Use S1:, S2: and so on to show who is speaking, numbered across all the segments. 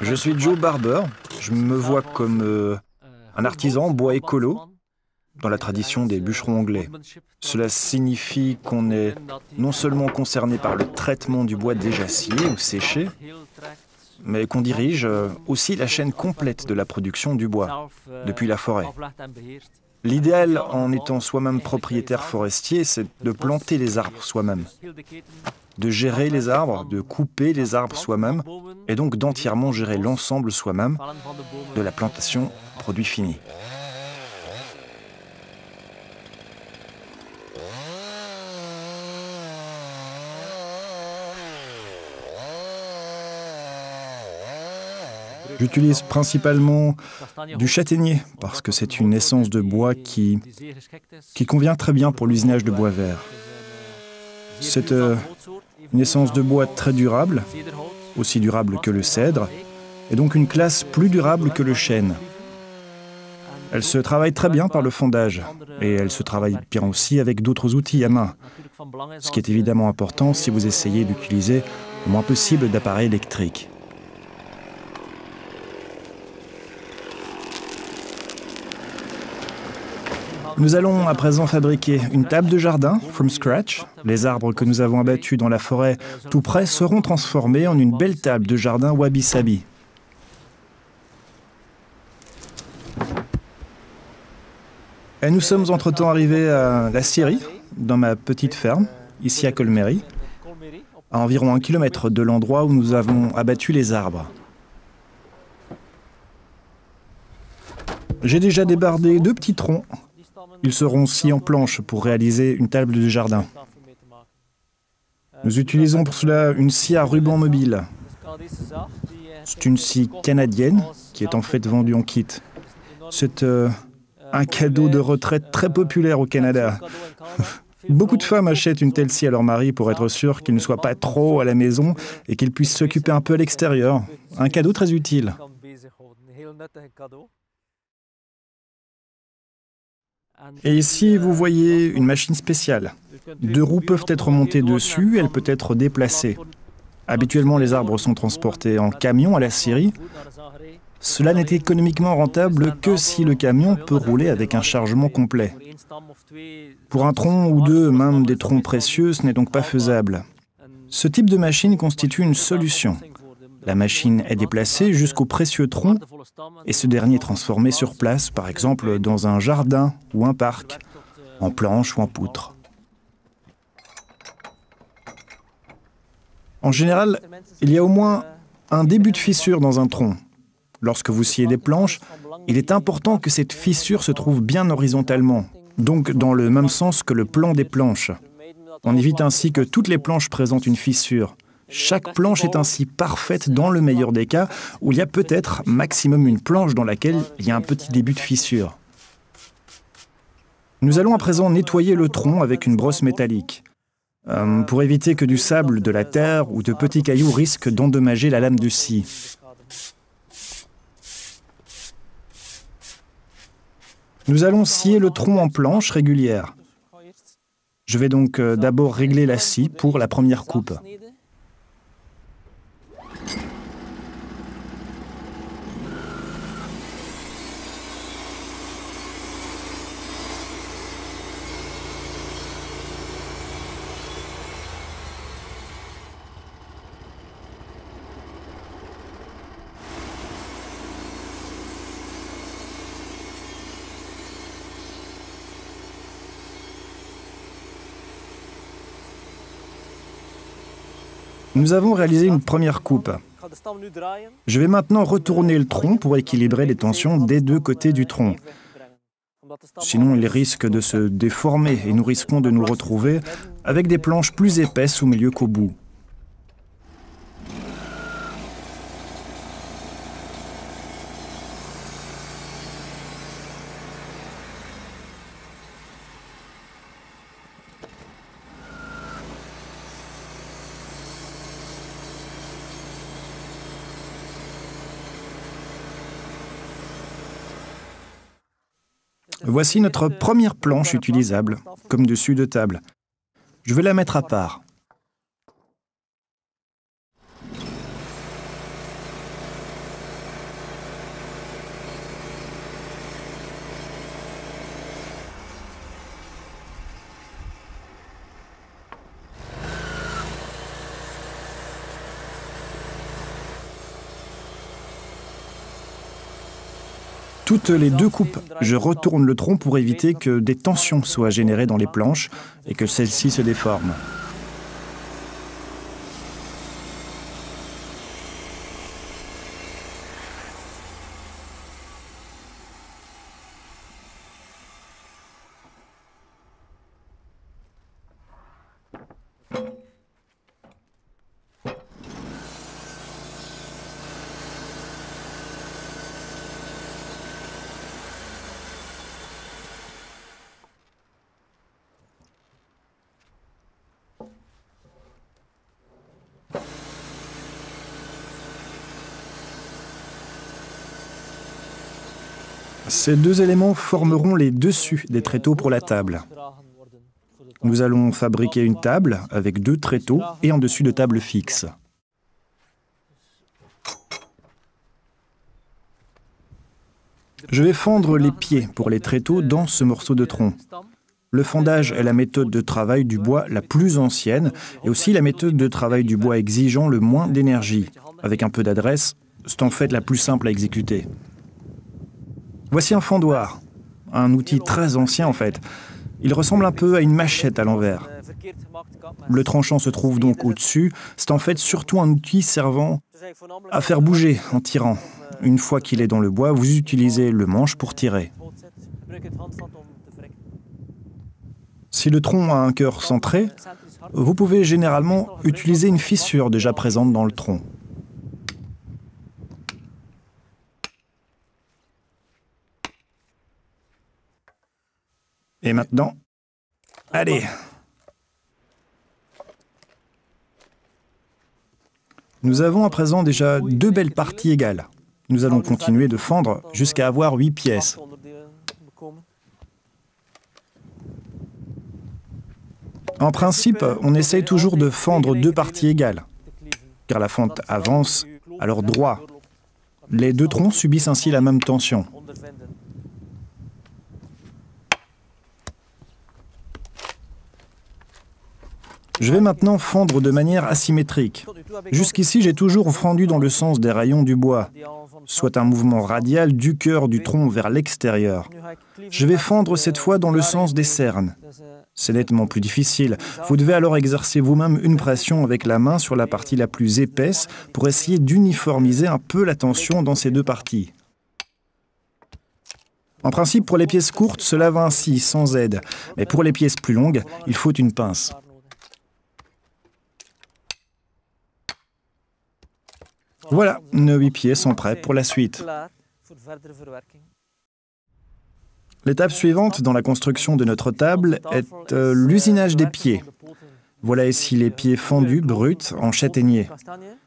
S1: Je suis Joe Barber. Je me vois comme un artisan bois écolo dans la tradition des bûcherons anglais. Cela signifie qu'on est non seulement concerné par le traitement du bois déjà scié ou séché, mais qu'on dirige aussi la chaîne complète de la production du bois, depuis la forêt. L'idéal, en étant soi-même propriétaire forestier, c'est de planter les arbres soi-même, de gérer les arbres, de couper les arbres soi-même, et donc d'entièrement gérer l'ensemble soi-même, de la plantation au produit fini. J'utilise principalement du châtaignier parce que c'est une essence de bois qui convient très bien pour l'usinage de bois vert. C'est une essence de bois très durable, aussi durable que le cèdre, et donc une classe plus durable que le chêne. Elle se travaille très bien par le fondage, et elle se travaille bien aussi avec d'autres outils à main, ce qui est évidemment important si vous essayez d'utiliser le moins possible d'appareils électriques. Nous allons à présent fabriquer une table de jardin, from scratch. Les arbres que nous avons abattus dans la forêt tout près seront transformés en une belle table de jardin wabi-sabi. Et nous sommes entre-temps arrivés à la scierie, dans ma petite ferme, ici à Colmery, à environ 1 kilomètre de l'endroit où nous avons abattu les arbres. J'ai déjà débardé 2 petits troncs. Ils seront sciés en planche pour réaliser une table de jardin. Nous utilisons pour cela une scie à ruban mobile. C'est une scie canadienne qui est en fait vendue en kit. C'est un cadeau de retraite très populaire au Canada. Beaucoup de femmes achètent une telle scie à leur mari pour être sûr qu'il ne soit pas trop à la maison et qu'il puisse s'occuper un peu à l'extérieur. Un cadeau très utile. Et ici, vous voyez une machine spéciale. 2 roues peuvent être montées dessus, elle peut être déplacée. Habituellement, les arbres sont transportés en camion à la scierie. Cela n'est économiquement rentable que si le camion peut rouler avec un chargement complet. Pour un tronc ou 2, même des troncs précieux, ce n'est donc pas faisable. Ce type de machine constitue une solution. La machine est déplacée jusqu'au précieux tronc et ce dernier est transformé sur place, par exemple dans un jardin ou un parc, en planche ou en poutre. En général, il y a au moins un début de fissure dans un tronc. Lorsque vous sciez des planches, il est important que cette fissure se trouve bien horizontalement, donc dans le même sens que le plan des planches. On évite ainsi que toutes les planches présentent une fissure. Chaque planche est ainsi parfaite dans le meilleur des cas, où il y a peut-être maximum une planche dans laquelle il y a un petit début de fissure. Nous allons à présent nettoyer le tronc avec une brosse métallique, pour éviter que du sable, de la terre ou de petits cailloux risquent d'endommager la lame de scie. Nous allons scier le tronc en planches régulières. Je vais donc d'abord régler la scie pour la première coupe. Nous avons réalisé une première coupe. Je vais maintenant retourner le tronc pour équilibrer les tensions des 2 côtés du tronc. Sinon, il risque de se déformer et nous risquons de nous retrouver avec des planches plus épaisses au milieu qu'au bout. Voici notre première planche utilisable, comme dessus de table. Je vais la mettre à part. Toutes les 2 coupes, je retourne le tronc pour éviter que des tensions soient générées dans les planches et que celles-ci se déforment. Ces 2 éléments formeront les dessus des tréteaux pour la table. Nous allons fabriquer une table avec 2 tréteaux et en dessus de table fixe. Je vais fendre les pieds pour les tréteaux dans ce morceau de tronc. Le fendage est la méthode de travail du bois la plus ancienne et aussi la méthode de travail du bois exigeant le moins d'énergie. Avec un peu d'adresse, c'est en fait la plus simple à exécuter. Voici un fendoir, un outil très ancien en fait. Il ressemble un peu à une machette à l'envers. Le tranchant se trouve donc au-dessus. C'est en fait surtout un outil servant à faire bouger en tirant. Une fois qu'il est dans le bois, vous utilisez le manche pour tirer. Si le tronc a un cœur centré, vous pouvez généralement utiliser une fissure déjà présente dans le tronc. Et maintenant, allez! Nous avons à présent déjà 2 belles parties égales. Nous allons continuer de fendre jusqu'à avoir 8 pièces. En principe, on essaye toujours de fendre 2 parties égales, car la fente avance à leur droit. Les 2 troncs subissent ainsi la même tension. Je vais maintenant fendre de manière asymétrique. Jusqu'ici, j'ai toujours fendu dans le sens des rayons du bois, soit un mouvement radial du cœur du tronc vers l'extérieur. Je vais fendre cette fois dans le sens des cernes. C'est nettement plus difficile. Vous devez alors exercer vous-même une pression avec la main sur la partie la plus épaisse pour essayer d'uniformiser un peu la tension dans ces 2 parties. En principe, pour les pièces courtes, cela va ainsi, sans aide. Mais pour les pièces plus longues, il faut une pince. Voilà, nos 8 pieds sont prêts pour la suite. L'étape suivante dans la construction de notre table est l'usinage des pieds. Voilà ici les pieds fendus, bruts, en châtaignier.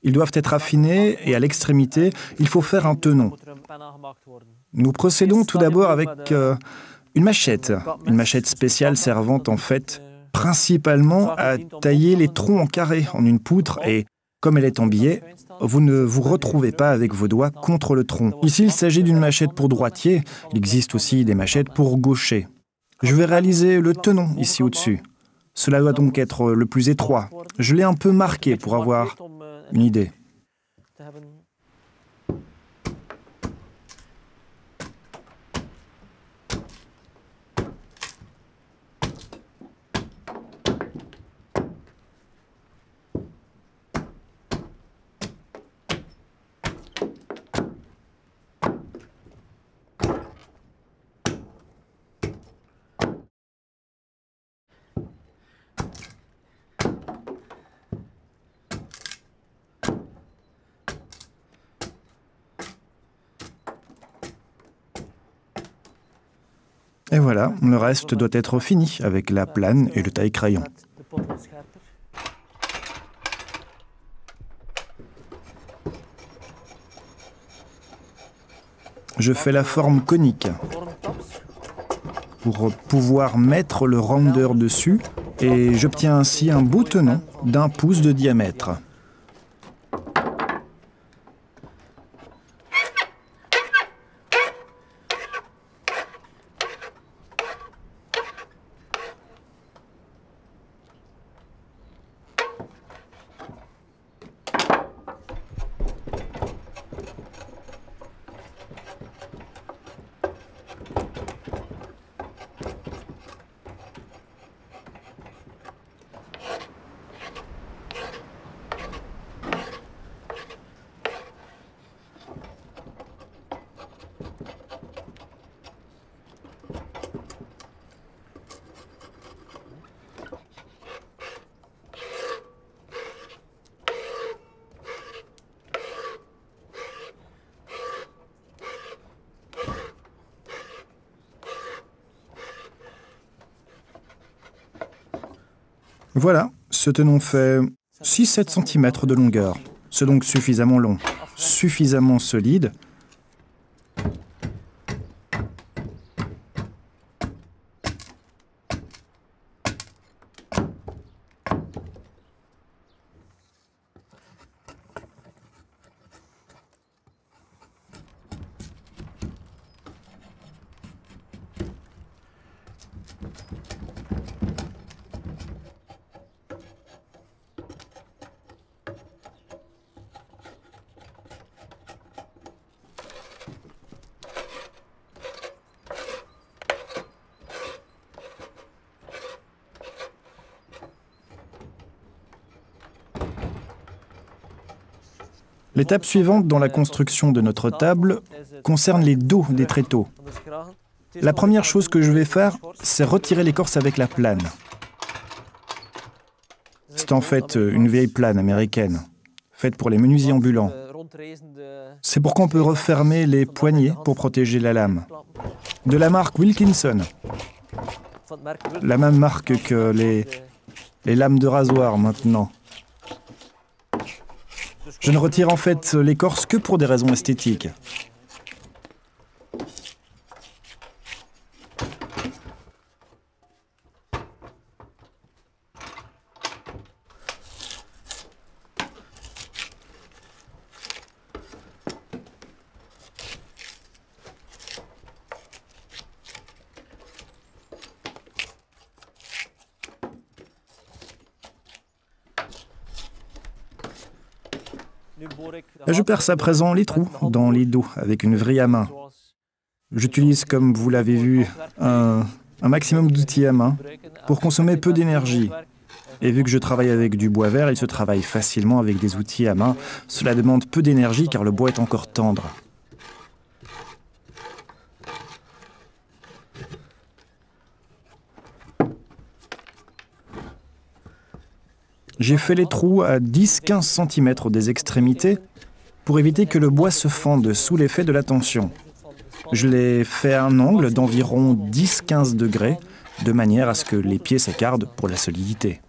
S1: Ils doivent être affinés et à l'extrémité, il faut faire un tenon. Nous procédons tout d'abord avec une machette spéciale servant en fait principalement à tailler les troncs en carré en une poutre et, comme elle est en billet, vous ne vous retrouvez pas avec vos doigts contre le tronc. Ici, il s'agit d'une machette pour droitier. Il existe aussi des machettes pour gaucher. Je vais réaliser le tenon ici au-dessus. Cela doit donc être le plus étroit. Je l'ai un peu marqué pour avoir une idée. Et voilà, le reste doit être fini avec la plane et le taille-crayon. Je fais la forme conique pour pouvoir mettre le rounder dessus et j'obtiens ainsi un beau tenon d'1 pouce de diamètre. Voilà, ce tenon fait 6-7 cm de longueur. C'est donc suffisamment long, suffisamment solide. L'étape suivante dans la construction de notre table concerne les dos des tréteaux. La première chose que je vais faire, c'est retirer l'écorce avec la plane. C'est en fait une vieille plane américaine, faite pour les menuisiers ambulants. C'est pour qu'on peut refermer les poignées pour protéger la lame. De la marque Wilkinson, la même marque que les lames de rasoir maintenant. Je ne retire en fait l'écorce que pour des raisons esthétiques. Je perce à présent les trous dans les dos avec une vrille à main. J'utilise, comme vous l'avez vu, un maximum d'outils à main pour consommer peu d'énergie. Et vu que je travaille avec du bois vert, il se travaille facilement avec des outils à main. Cela demande peu d'énergie car le bois est encore tendre. J'ai fait les trous à 10-15 cm des extrémités pour éviter que le bois se fende sous l'effet de la tension. Je l'ai fait à un angle d'environ 10-15 degrés, de manière à ce que les pieds s'écartent pour la solidité.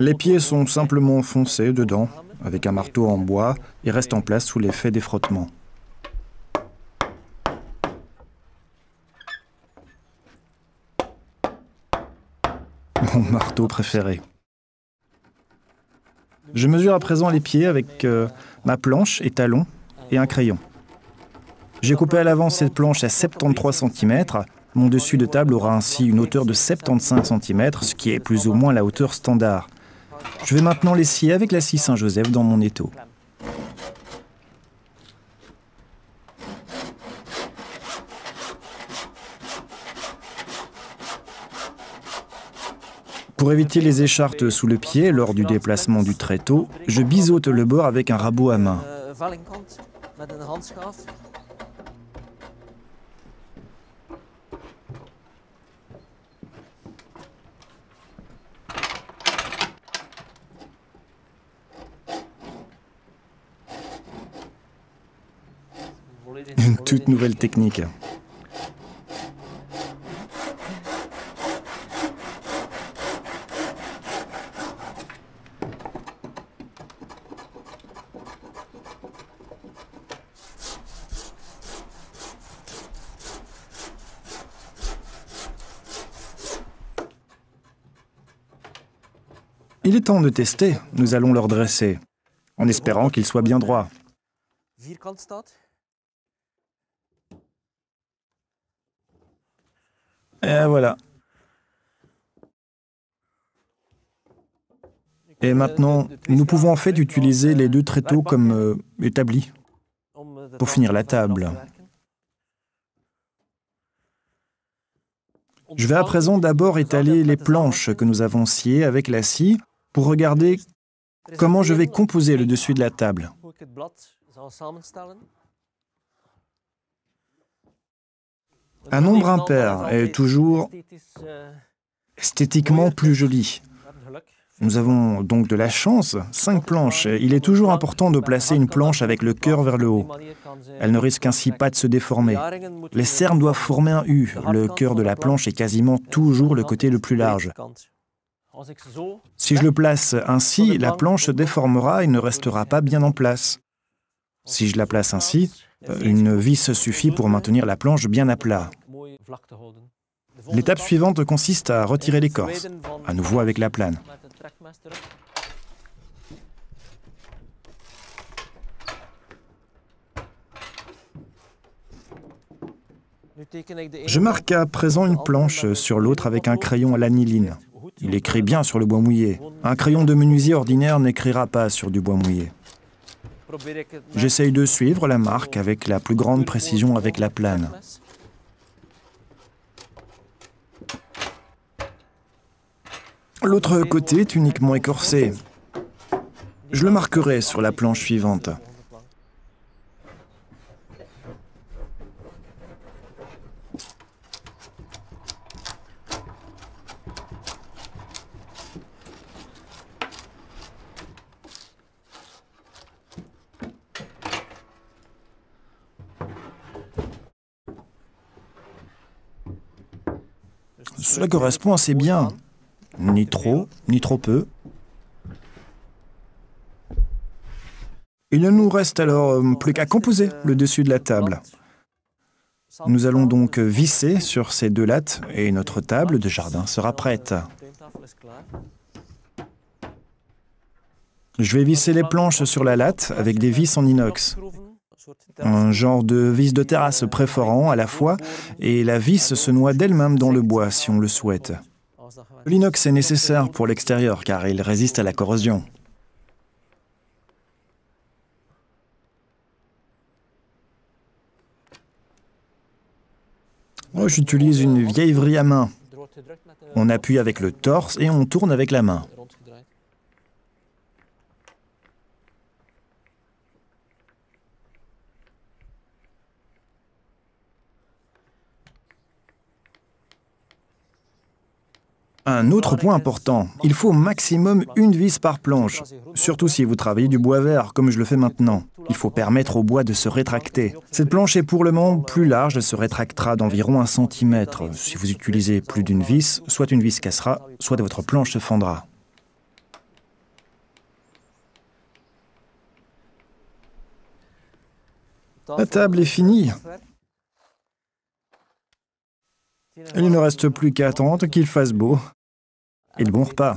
S1: Les pieds sont simplement enfoncés dedans, avec un marteau en bois, et restent en place sous l'effet des frottements. Mon marteau préféré. Je mesure à présent les pieds avec ma planche et talon et un crayon. J'ai coupé à l'avance cette planche à 73 cm. Mon dessus de table aura ainsi une hauteur de 75 cm, ce qui est plus ou moins la hauteur standard. Je vais maintenant les scier avec la scie Saint-Joseph dans mon étau. Pour éviter les écharpes sous le pied lors du déplacement du tréteau, je biseaute le bord avec un rabot à main. Une toute nouvelle technique. Il est temps de tester. Nous allons le redresser, en espérant qu'il soit bien droit. Et voilà. Et maintenant, nous pouvons en fait utiliser les deux tréteaux comme établis pour finir la table. Je vais à présent d'abord étaler les planches que nous avons sciées avec la scie pour regarder comment je vais composer le dessus de la table. Un nombre impair est toujours esthétiquement plus joli. Nous avons donc de la chance, 5 planches. Il est toujours important de placer une planche avec le cœur vers le haut. Elle ne risque ainsi pas de se déformer. Les cernes doivent former un U. Le cœur de la planche est quasiment toujours le côté le plus large. Si je le place ainsi, la planche se déformera et ne restera pas bien en place. Si je la place ainsi, une vis suffit pour maintenir la planche bien à plat. L'étape suivante consiste à retirer l'écorce, à nouveau avec la plane. Je marque à présent une planche sur l'autre avec un crayon à l'aniline. Il écrit bien sur le bois mouillé. Un crayon de menuisier ordinaire n'écrira pas sur du bois mouillé. J'essaye de suivre la marque avec la plus grande précision avec la plane. L'autre côté est uniquement écorcé. Je le marquerai sur la planche suivante. Cela correspond assez bien. Ni trop peu. Il ne nous reste alors plus qu'à composer le dessus de la table. Nous allons donc visser sur ces 2 lattes et notre table de jardin sera prête. Je vais visser les planches sur la latte avec des vis en inox. Un genre de vis de terrasse préforant à la fois, et la vis se noie d'elle-même dans le bois si on le souhaite. L'inox est nécessaire pour l'extérieur car il résiste à la corrosion. J'utilise une vieille vrille à main. On appuie avec le torse et on tourne avec la main. Un autre point important, il faut au maximum une vis par planche, surtout si vous travaillez du bois vert, comme je le fais maintenant. Il faut permettre au bois de se rétracter. Cette planche est pour le moment plus large, elle se rétractera d'environ 1 centimètre. Si vous utilisez plus d'une vis, soit une vis cassera, soit votre planche se fendra. La table est finie. Il ne reste plus qu'à attendre qu'il fasse beau et de bons repas.